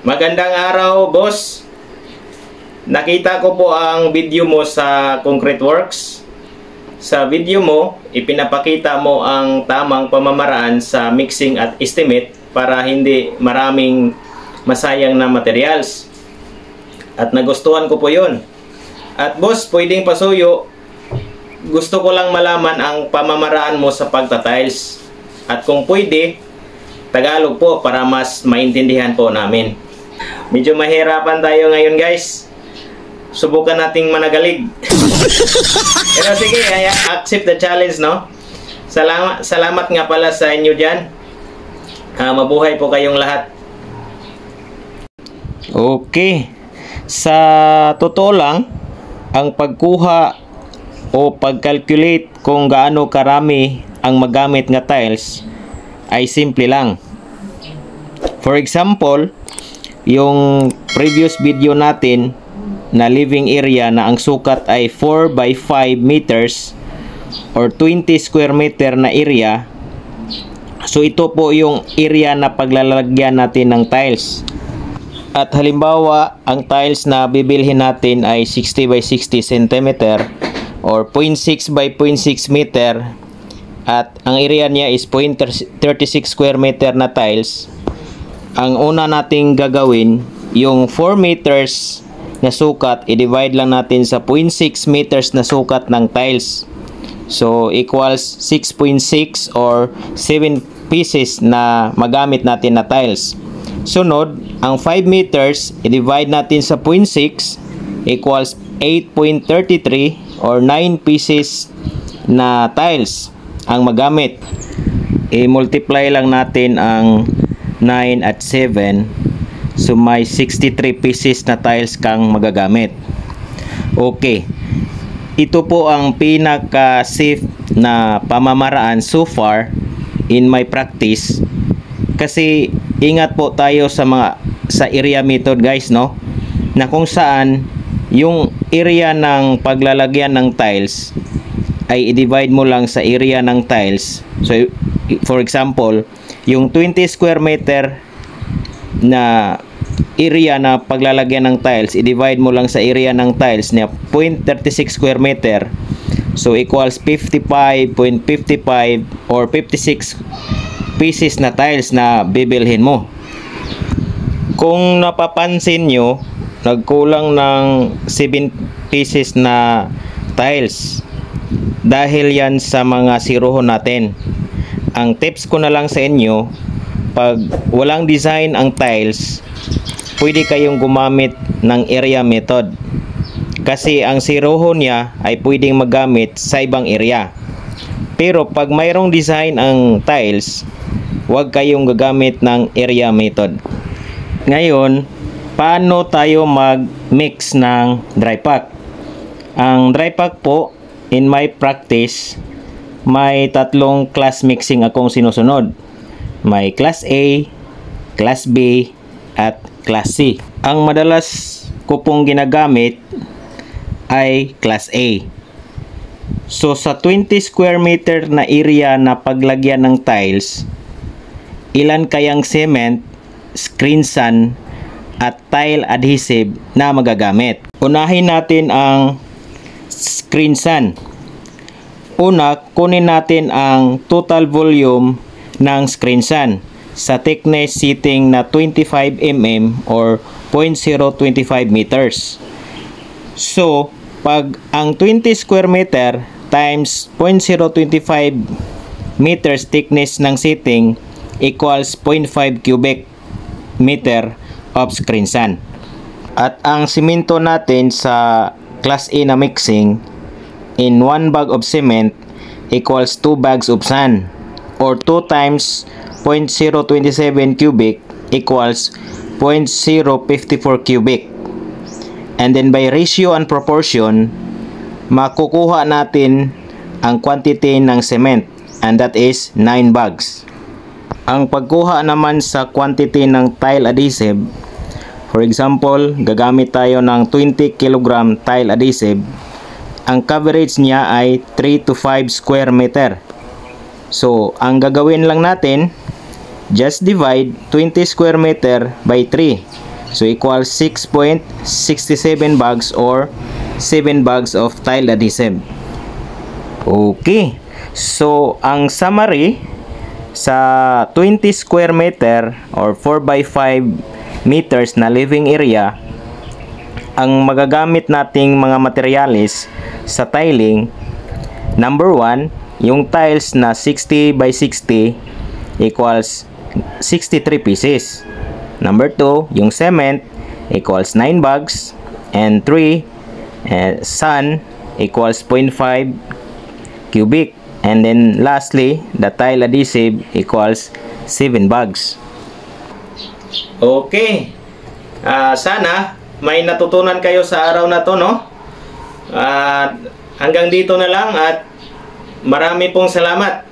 Magandang araw, boss. Nakita ko po ang video mo sa Concrete Works. Sa video mo, ipinapakita mo ang tamang pamamaraan sa mixing at estimate para hindi maraming masayang na materials. At nagustuhan ko po yun. At boss, pwedeng pasuyo. Gusto ko lang malaman ang pamamaraan mo sa pagtatiles. At kung pwede, Tagalog po para mas maintindihan po namin. Medyo mahirapan tayo ngayon, guys. Subukan nating managalig. Pero sige, accept the challenge, no? Salamat nga pala sa inyo dyan. Mabuhay po kayong lahat. Okay. Sa totoo lang, ang pagkuha o pag-calculate kung gaano karami ang magamit nga tiles ay simple lang. For example, yung previous video natin na living area na ang sukat ay 4 by 5 meters or 20 square meter na area. So ito po yung area na paglalagyan natin ng tiles. At halimbawa, ang tiles na bibilhin natin ay 60 by 60 cm or 0.6 by 0.6 meter at ang area niya is 0.36 square meter na tiles. Ang una nating gagawin, yung 4 meters na sukat, i-divide lang natin sa 0.6 meters na sukat ng tiles. So, equals 6.6 or 7 pieces na magamit natin na tiles. Sunod, ang 5 meters, i-divide natin sa 0.6 equals 8.33 or 9 pieces na tiles ang magamit. I-multiply lang natin ang 9 at 7. So may 63 pieces na tiles kang magagamit. Okay. Ito po ang pinaka-safe na pamamaraan so far in my practice. Kasi ingat po tayo sa area method, guys, no? Na kung saan yung area ng paglalagyan ng tiles ay i-divide mo lang sa area ng tiles. So for example, yung 20 square meter na area na paglalagyan ng tiles, i-divide mo lang sa area ng tiles na 0.36 square meter. So equals 55.55 or 56 pieces na tiles na bibilhin mo. Kung napapansin nyo, nagkulang ng 7 pieces na tiles dahil yan sa mga sirohon natin. Ang tips ko na lang sa inyo, pag walang design ang tiles, pwede kayong gumamit ng area method. Kasi ang sirohon niya ay pwedeng magamit sa ibang area. Pero pag mayroong design ang tiles, huwag kayong gagamit ng area method. Ngayon, paano tayo mag-mix ng dry pack? Ang dry pack po, in my practice, may tatlong class mixing akong sinusunod. May class A, class B, at class C. Ang madalas ko pong ginagamit ay class A. So sa 20 square meter na area na paglagyan ng tiles, ilan kayang cement, screen sand, at tile adhesive na magagamit? Unahin natin ang screen sand. Una, kunin natin ang total volume ng screen sand sa thickness setting na 25 mm or 0.025 meters. So, pag ang 20 square meter times 0.025 meters thickness ng setting equals 0.5 cubic meter of screen sand. At ang simento natin sa class A na mixing, in 1 bag of cement equals 2 bags of sand or 2 times 0.027 cubic equals 0.054 cubic. And then by ratio and proportion, makukuha natin ang quantity ng cement, and that is 9 bags. Ang pagkuha naman sa quantity ng tile adhesive, for example, gagamit tayo ng 20 kg tile adhesive. Ang coverage niya ay 3 to 5 square meter. So, ang gagawin lang natin, just divide 20 square meter by 3. So equals 6.67 bags or 7 bags of tile adhesive. Okay. So ang summary sa 20 square meter or 4 by 5 meters na living area, ang magagamit nating mga materyales sa tiling, number 1, yung tiles na 60 by 60 equals 63 pieces. Number 2, yung cement equals 9 bags. And 3, sand equals 0.5 cubic. And then lastly, the tile adhesive equals 7 bags. Okay. Sana may natutunan kayo sa araw na to, no? Hanggang dito na lang at marami pong salamat.